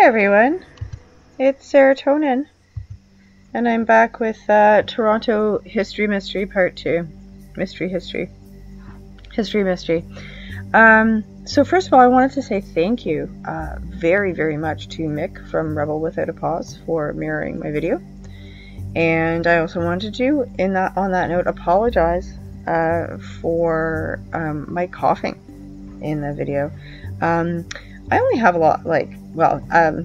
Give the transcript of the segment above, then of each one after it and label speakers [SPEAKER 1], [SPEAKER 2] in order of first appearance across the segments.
[SPEAKER 1] everyone, it's Serotonin, and I'm back with Toronto History Mystery Part 2. History Mystery. So first of all, I wanted to say thank you very, very much to Mick from Rebel Without a Pause for mirroring my video. And I also wanted to, on that note, apologize for my coughing in the video. I only have a lot,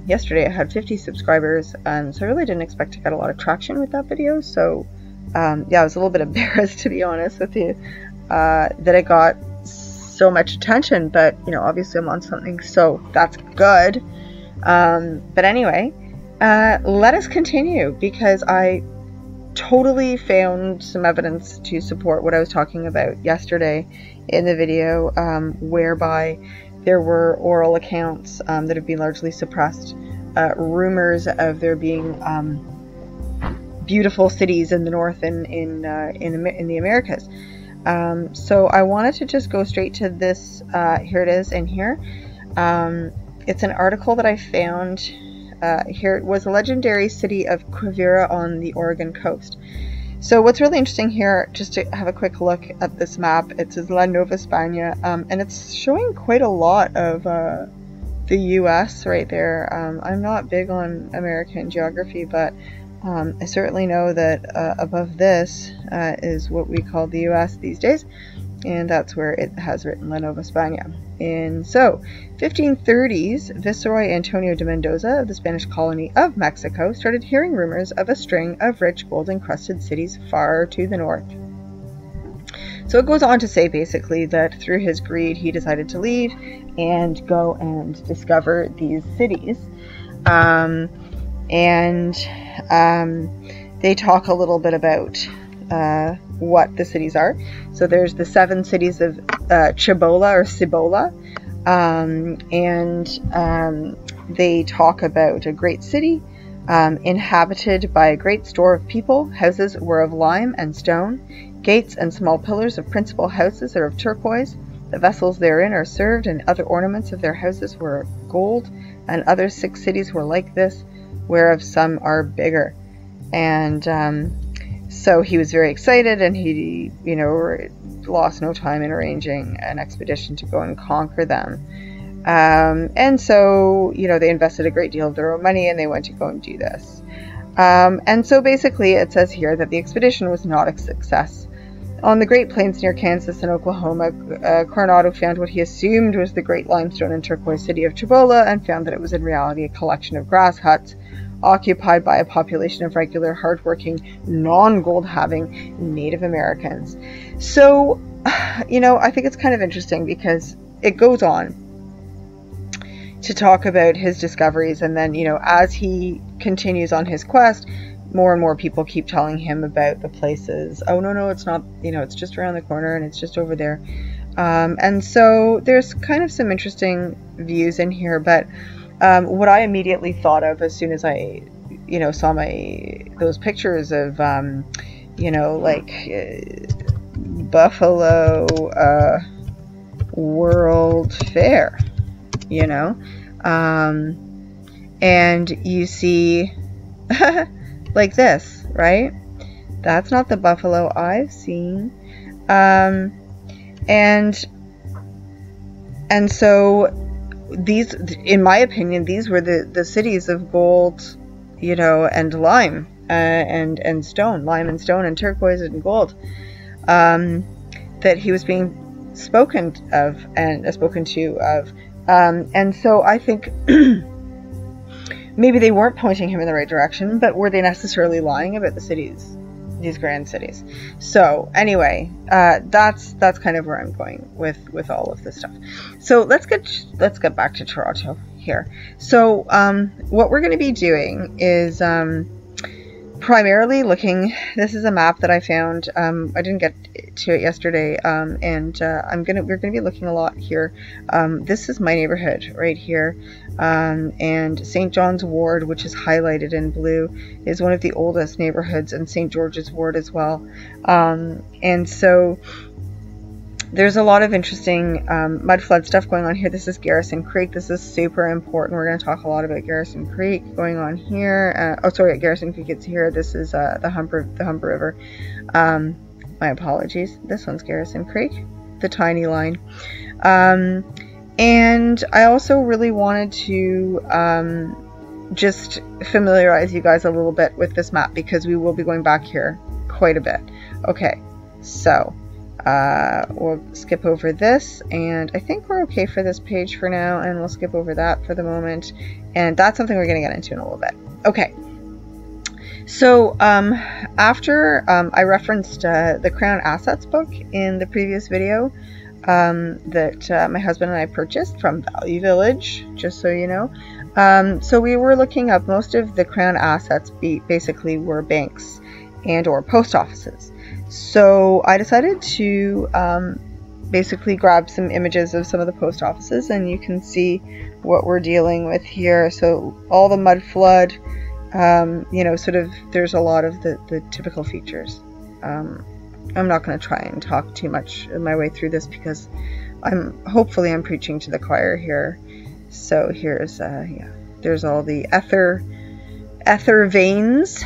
[SPEAKER 1] yesterday I had 50 subscribers, so I really didn't expect to get a lot of traction with that video, so I was a little bit embarrassed, to be honest with you, that it got so much attention, but, obviously I'm on something, so that's good. But anyway, let us continue, because I totally found some evidence to support what I was talking about yesterday in the video, whereby there were oral accounts that have been largely suppressed, rumors of there being beautiful cities in the north and in the Americas. So I wanted to just go straight to this. Here it is in here. It's an article that I found. Here it was a legendary city of Quivira on the Oregon coast. So what's really interesting here, just to have a quick look at this map, it says La Nova España, and it's showing quite a lot of the US right there. I'm not big on American geography, but I certainly know that above this is what we call the US these days, and that's where it has written La Nova España. And so, 1530s, Viceroy Antonio de Mendoza of the Spanish colony of Mexico started hearing rumors of a string of rich gold-encrusted cities far to the north. So it goes on to say basically that through his greed he decided to leave and go and discover these cities. They talk a little bit about what the cities are. So there's the 7 cities of Cibola or Cibola, and they talk about a great city inhabited by a great store of people. Houses were of lime and stone. Gates and small pillars of principal houses are of turquoise. The vessels therein are served, and other ornaments of their houses were gold. And other 6 cities were like this, whereof some are bigger. And so he was very excited, and he, lost no time in arranging an expedition to go and conquer them. And so, they invested a great deal of their own money, and they went to go and do this. And so basically it says here that the expedition was not a success. On the Great Plains near Kansas and Oklahoma, Coronado found what he assumed was the great limestone and turquoise city of Cibola, and found that it was in reality a collection of grass huts occupied by a population of regular, hardworking, non-gold-having Native Americans. So, I think it's kind of interesting because it goes on to talk about his discoveries, and then, as he continues on his quest, more and more people keep telling him about the places. Oh, no, it's not, it's just around the corner, and it's just over there. And so there's kind of some interesting views in here, but what I immediately thought of as soon as I, saw those pictures of, Buffalo World Fair, and you see like this, right? That's not the buffalo I've seen. And so these, in my opinion, these were the cities of gold, and lime, and stone, lime and stone and turquoise and gold, that he was being spoken of and spoken to of. And so I think maybe they weren't pointing him in the right direction, but were they necessarily lying about the cities, these grand cities? So anyway, that's kind of where I'm going with all of this stuff. So let's get back to Toronto here. So what we're going to be doing is primarily looking. This is a map that I found. I didn't get to it yesterday, and we're gonna be looking a lot here. This is my neighborhood right here, and St. John's Ward, which is highlighted in blue, is one of the oldest neighborhoods, and St. George's Ward as well. And so There's a lot of interesting mud flood stuff going on here. This is Garrison Creek. This is super important. We're going to talk a lot about Garrison Creek going on here. Oh, sorry, Garrison Creek, it's here. This is the Humber River. My apologies. This one's Garrison Creek, the tiny line. And I also really wanted to just familiarize you guys a little bit with this map, because we will be going back here quite a bit. Okay, so we'll skip over this, and I think we're okay for this page for now, and we'll skip over that for the moment, and that's something we're going to get into in a little bit. Okay, so after I referenced the Crown Assets book in the previous video that my husband and I purchased from Value Village, just so you know. So we were looking up, most of the Crown assets basically were banks and or post offices. So I decided to basically grab some images of some of the post offices, and you can see what we're dealing with here. So all the mud flood, you know, sort of, there's a lot of the typical features. I'm not going to try and talk too much my way through this, because hopefully I'm preaching to the choir here. So here's yeah, there's all the ether veins.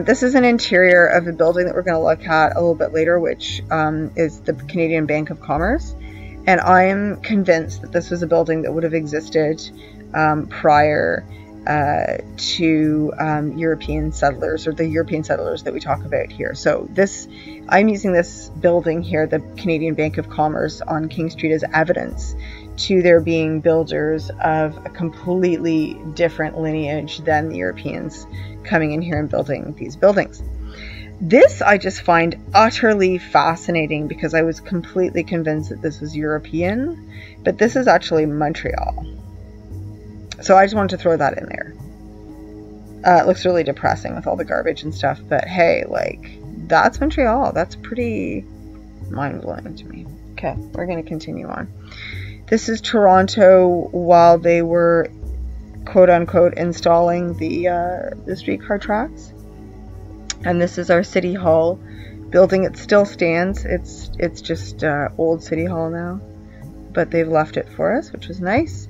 [SPEAKER 1] This is an interior of a building that we're going to look at a little bit later, which is the Canadian Bank of Commerce. And I am convinced that this was a building that would have existed prior to European settlers, or the European settlers that we talk about here. So I'm using this building here, the Canadian Bank of Commerce on King Street, as evidence to there being builders of a completely different lineage than the Europeans coming in here and building these buildings. This I just find utterly fascinating, because I was completely convinced that this was European, but this is actually Montreal. So I just wanted to throw that in there. It looks really depressing with all the garbage and stuff, but hey, like, that's Montreal. That's pretty mind-blowing to me. Okay, we're going to continue on. This is Toronto while they were, quote-unquote, installing the streetcar tracks. And this is our City Hall building. It still stands. It's just old City Hall now, but they've left it for us, which was nice.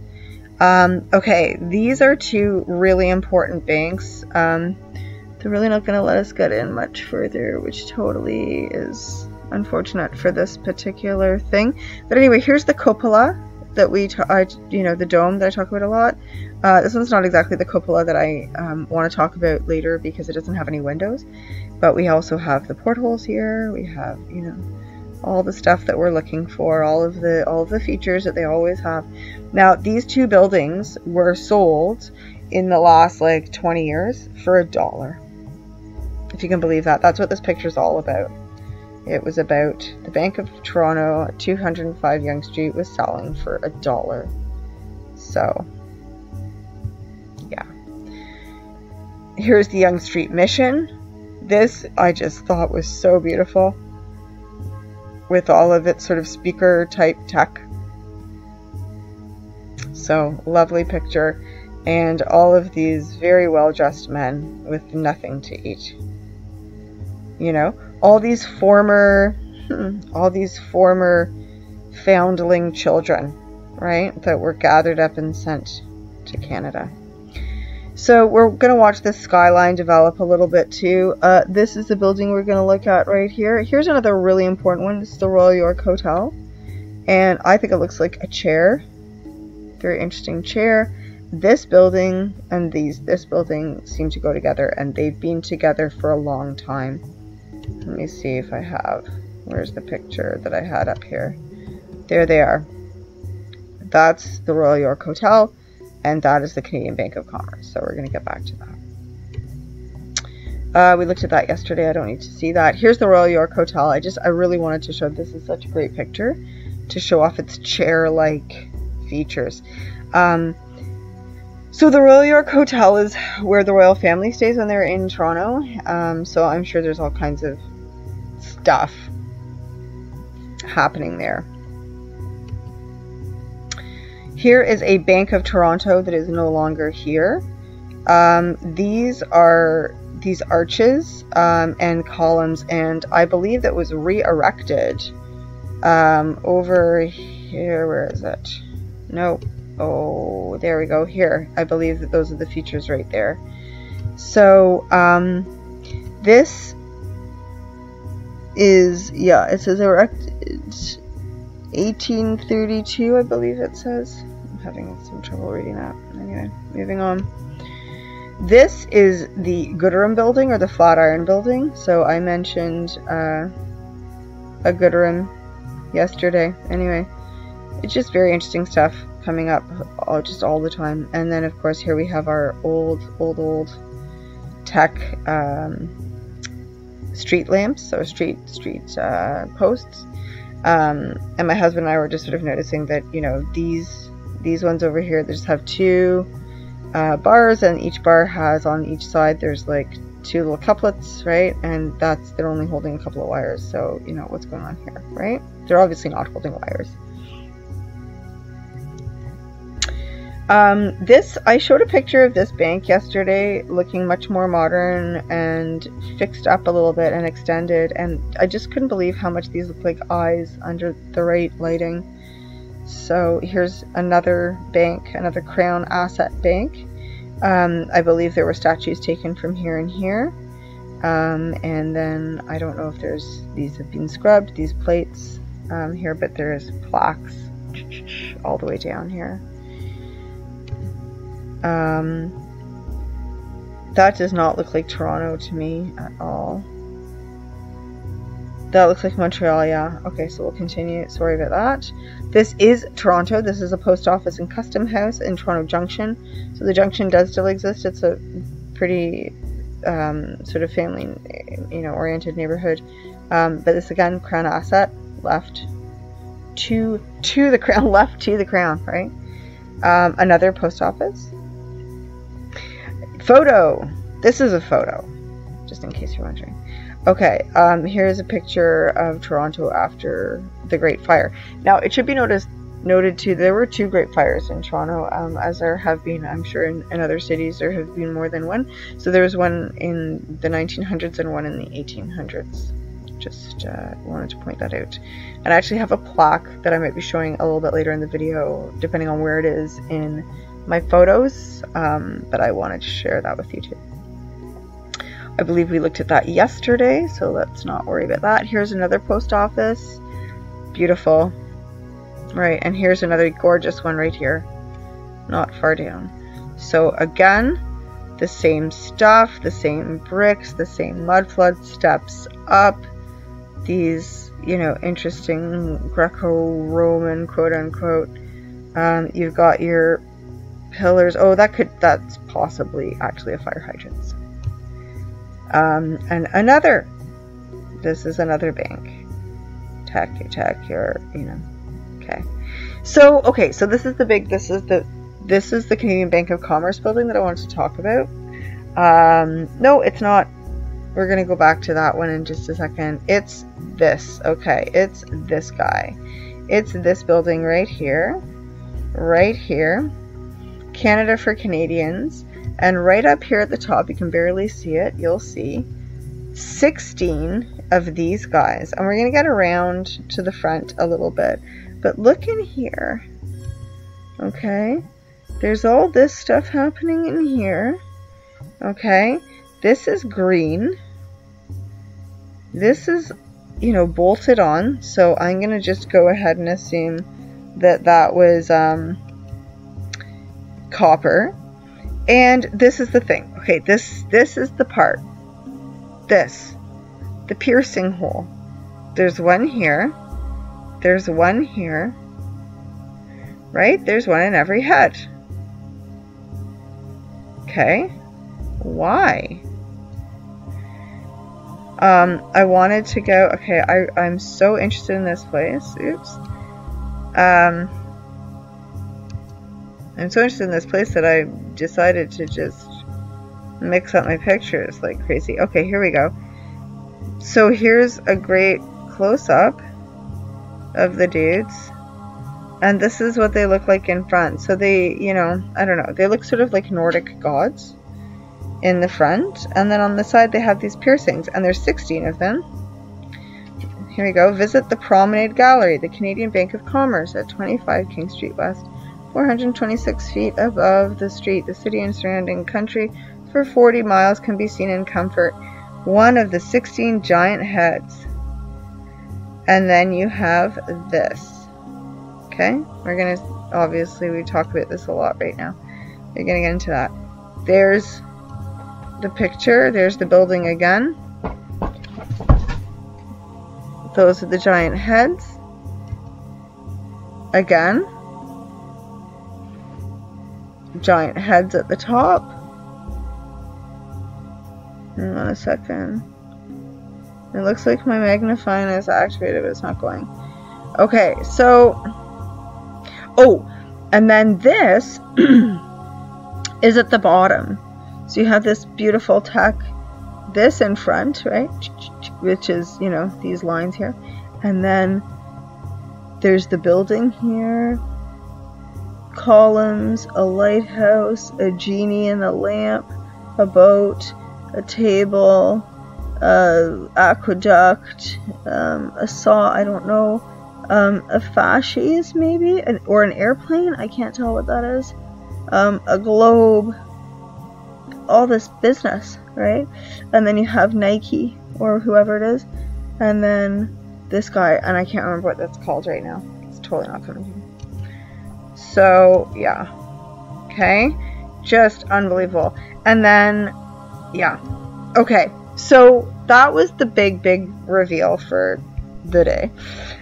[SPEAKER 1] Okay, these are two really important banks. They're really not going to let us get in much further, which totally is unfortunate for this particular thing. But anyway, here's the cupola that you know, the dome that I talk about a lot. This one's not exactly the cupola that I want to talk about later, because it doesn't have any windows. But we also have the portholes here. We have, you know, all the stuff that we're looking for, all of the features that they always have. Now, these two buildings were sold in the last like 20 years for $1. If you can believe that. That's what this picture is all about. It was about the Bank of Toronto at 205 Yonge Street was selling for $1. So, yeah. Here's the Yonge Street Mission. This I just thought was so beautiful, with all of its sort of speaker type tech. So, lovely picture. And all of these very well dressed men with nothing to eat. You know, all these former foundling children, right, that were gathered up and sent to Canada. So we're going to watch this skyline develop a little bit too. This is the building we're going to look at right here. Here's another really important one. This is the Royal York Hotel. And I think it looks like a chair. Very interesting chair. This building and this building seem to go together, and they've been together for a long time. Let me see if I have, where's the picture that I had up here? There they are. That's the Royal York Hotel, and that is the Canadian Bank of Commerce. So we're going to get back to that. We looked at that yesterday. I don't need to see that. Here's the Royal York Hotel. I really wanted to show, this is such a great picture to show off its chair-like features. So the Royal York Hotel is where the royal family stays when they're in Toronto. So I'm sure there's all kinds of stuff happening there. Here is a Bank of Toronto that is no longer here. These are these arches and columns, and I believe that was re-erected over here. Where is it? No. Oh, there we go. Here, I believe that those are the features right there. So this is, yeah, it says erected 1832, I believe it says. I'm having some trouble reading that. Anyway, moving on. This is the Gooderham building, or the Flatiron building. So I mentioned a Gooderham yesterday. Anyway, it's just very interesting stuff coming up just all the time. And then of course here we have our old tech street lamps, or street posts. And my husband and I were just sort of noticing that, you know, these ones over here, they just have two bars, and each bar has on each side, there's like two little couplets, right? And they're only holding a couple of wires. So, you know, what's going on here, right? They're obviously not holding wires. I showed a picture of this bank yesterday, looking much more modern and fixed up a little bit and extended, and I just couldn't believe how much these look like eyes under the right lighting. So here's another bank, another Crown Asset Bank. I believe there were statues taken from here and here. And then I don't know if these have been scrubbed, these plates here, but there's plaques all the way down here. That does not look like Toronto to me at all. That looks like Montreal, yeah. Okay, so we'll continue. Sorry about that. This is Toronto. This is a post office and custom house in Toronto Junction. So the Junction does still exist. It's a pretty sort of family, you know, oriented neighborhood. But this again, Crown Asset, left to the Crown, left to the Crown, right? Another post office. Photo. This is a photo, just in case you're wondering. Okay, here's a picture of Toronto after the Great Fire. Now, it should be noted too, there were two Great Fires in Toronto, as there have been, I'm sure, in other cities. There have been more than one. So there was one in the 1900s and one in the 1800s. Just wanted to point that out. And I actually have a plaque that I might be showing a little bit later in the video, depending on where it is in my photos, but I wanted to share that with you too. I believe we looked at that yesterday, so let's not worry about that. Here's another post office. Beautiful. Right, and here's another gorgeous one right here, not far down. So again, the same stuff, the same bricks, the same mud flood steps up. These, you know, interesting Greco-Roman, quote unquote. You've got your pillars. Oh, that's possibly actually a fire hydrant. And this is another bank. Tech here, you know. Okay. So this is the Canadian Bank of Commerce building that I wanted to talk about. No, it's not. We're going to go back to that one in just a second. It's this. Okay, it's this guy. It's this building right here. Right here. Canada for Canadians. And right up here at the top, you can barely see it. You'll see 16 of these guys. And we're going to get around to the front a little bit. But look in here. Okay. There's all this stuff happening in here. Okay. This is green. This is, you know, bolted on. So I'm going to just go ahead and assume that that was copper. And this is the thing. Okay, this is the part. The piercing hole. There's one here. There's one here. Right? There's one in every head. Okay. Why? I wanted to go, okay, I'm so interested in this place. Oops. I'm so interested in this place that I decided to just mix up my pictures like crazy. Okay, here we go. So here's a great close-up of the dudes. And this is what they look like in front. So they, you know, I don't know. They look sort of like Nordic gods. in the front, and then on the side they have these piercings, and there's 16 of them. Here we go. Visit the Promenade Gallery, the Canadian Bank of Commerce at 25 King Street West, 426 feet above the street. The city and surrounding country for 40 miles can be seen in comfort. One of the 16 giant heads. And then you have this. Okay? We're going to, obviously, we talk about this a lot right now. We're going to get into that. There's the picture. There's the building again. Those are the giant heads. Again. Giant heads at the top. Hang on a second. It looks like my magnifying is activated, but it's not going. Okay, so... Oh, and then this is at the bottom. So you have this beautiful tech, this in front, right? Which is, you know, these lines here. And then there's the building here. Columns, a lighthouse, a genie in a lamp, a boat, a table, aqueduct, a saw, I don't know, a fasces maybe, or an airplane, I can't tell what that is, a globe, all this business, right? And then you have Nike, or whoever it is, and then this guy, and I can't remember what that's called right now. It's totally not coming to me. So, yeah. Okay. Just unbelievable. And then, yeah. Okay. So, that was the big reveal for the day.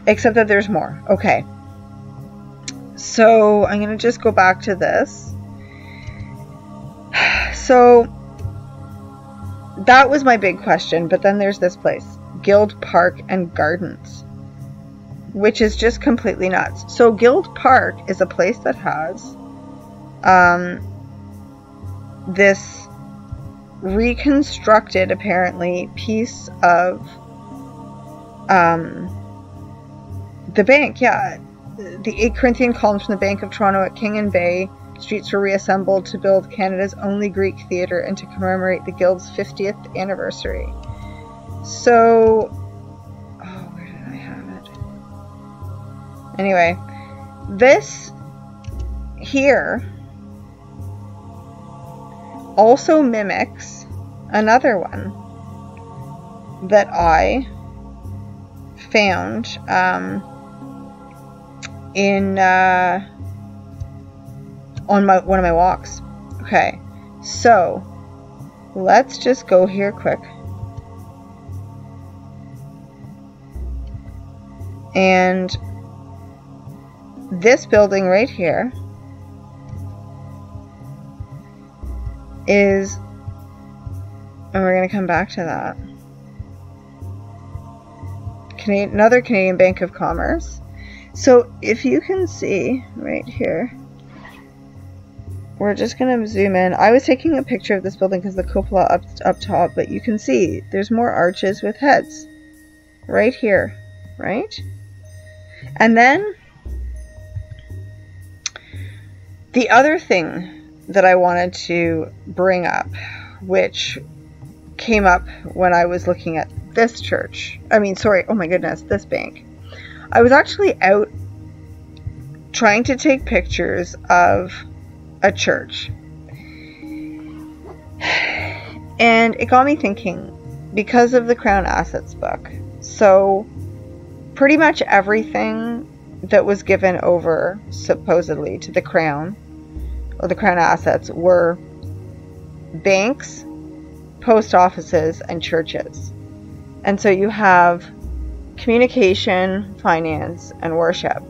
[SPEAKER 1] Except that there's more. Okay. So, I'm going to just go back to this. So, that was my big question. But then there's this place. Guild Park and Gardens. Which is just completely nuts. So Guild Park is a place that has this reconstructed, apparently, piece of the bank. Yeah, the 8 Corinthian columns from the Bank of Toronto at King and Bay streets were reassembled to build Canada's only Greek theatre and to commemorate the Guild's 50th anniversary. So... Anyway, this here also mimics another one that I found in on one of my walks. Okay, so let's just go here quick. And this building right here is, and we're going to come back to that, another Canadian Bank of Commerce. So if you can see right here, we're just going to zoom in. I was taking a picture of this building because the cupola up top, but you can see there's more arches with heads right here, right? And then the other thing that I wanted to bring up, which came up when I was looking at this church, oh my goodness, this bank. I was actually out trying to take pictures of a church. And it got me thinking, because of the Crown Assets book. So, pretty much everything that was given over, supposedly, to the Crown, or the Crown Assets, were banks, post offices, and churches. And so you have communication, finance, and worship.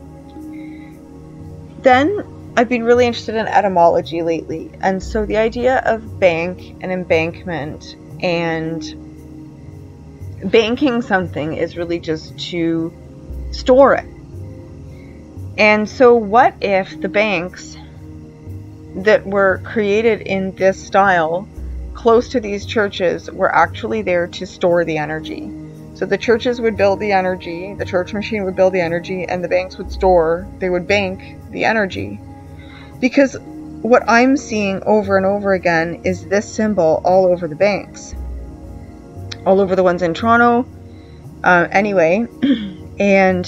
[SPEAKER 1] Then I've been really interested in etymology lately, and so the idea of bank and embankment and banking something is really just to store it. And so what if the banks that were created in this style close to these churches were actually there to store the energy? So the churches would build the energy, the church machine would build the energy, and the banks would bank the energy. Because what I'm seeing over and over again is this symbol all over the banks, all over the ones in Toronto, anyway. And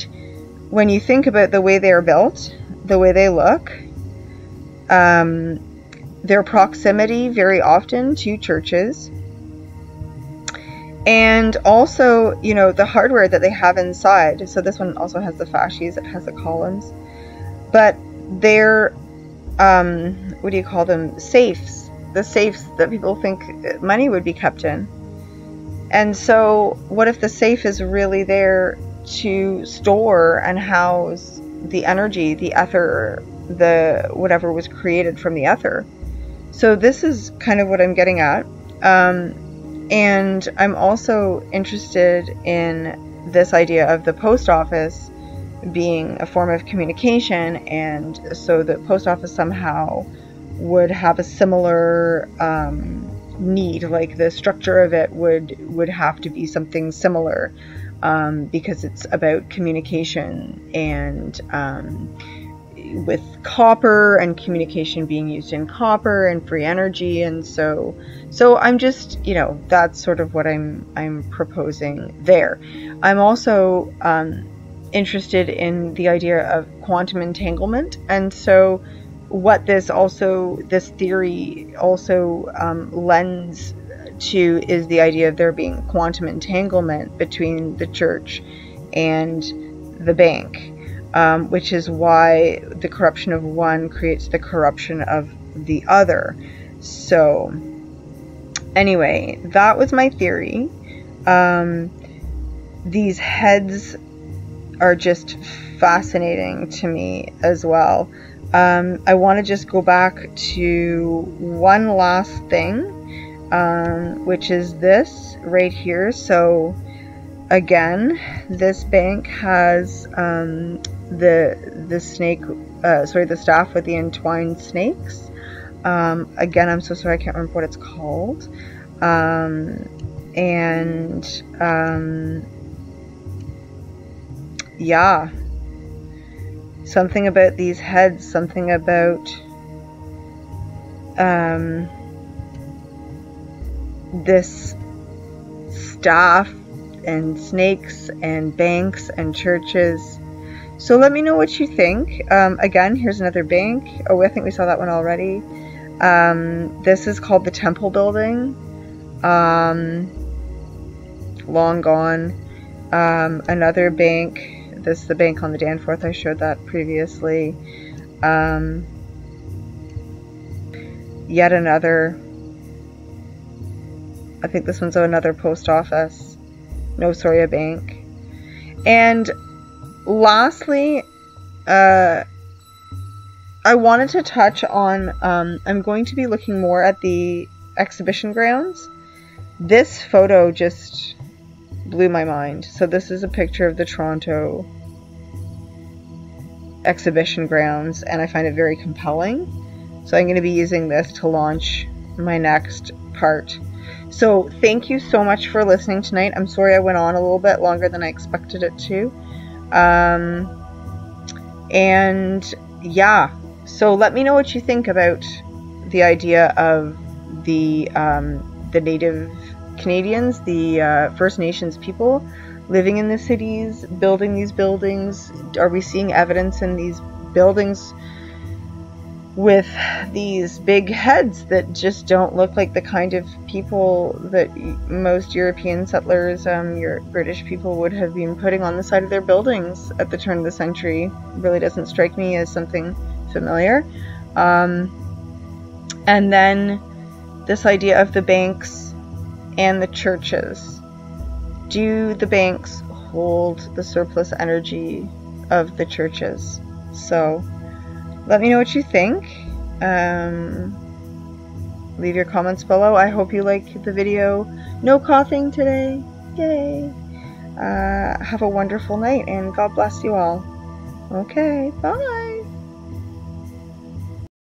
[SPEAKER 1] when you think about the way they are built, the way they look, their proximity very often to churches, and also, you know, the hardware that they have inside. So this one also has the fascies, it has the columns, but they're, what do you call them? Safes. The safes that people think money would be kept in. And so what if the safe is really there to store and house the energy, the ether, the whatever was created from the ether? So this is kind of what I'm getting at. And I'm also interested in this idea of the post office being a form of communication, and so the post office somehow would have a similar need, like the structure of it would have to be something similar, because it's about communication and with copper and communication being used in copper and free energy. And so I'm just, you know, that's sort of what I'm proposing there. I'm also interested in the idea of quantum entanglement, and so what this theory also lends to is the idea of there being quantum entanglement between the church and the bank, which is why the corruption of one creates the corruption of the other. So anyway, that was my theory. These heads are just fascinating to me as well. I want to just go back to one last thing, which is this right here. So again, this bank has the snake, the staff with the entwined snakes. Again, I'm so sorry, I can't remember what it's called. Yeah, something about these heads, something about this staff and snakes and banks and churches. So let me know what you think. Again, here's another bank. Oh, I think we saw that one already. This is called the Temple Building. Long gone. Another bank. This is the bank on the Danforth. I showed that previously. Yet another. I think this one's another post office. No, sorry, a bank. And lastly, I wanted to touch on, I'm going to be looking more at the exhibition grounds. This photo just blew my mind. So this is a picture of the Toronto exhibition grounds, and I find it very compelling. So I'm going to be using this to launch my next part. So thank you so much for listening tonight. I'm sorry I went on a little bit longer than I expected it to. And yeah, so let me know what you think about the idea of the Native Canadians, the First Nations people living in the cities, building these buildings. Are we seeing evidence in these buildings with these big heads that just don't look like the kind of people that most European settlers, your British people, would have been putting on the side of their buildings at the turn of the century? Really doesn't strike me as something familiar. And then this idea of the banks and the churches. Do the banks hold the surplus energy of the churches? So let me know what you think. Leave your comments below. I hope you like the video. No coughing today. Yay. Have a wonderful night, and God bless you all. Okay, bye.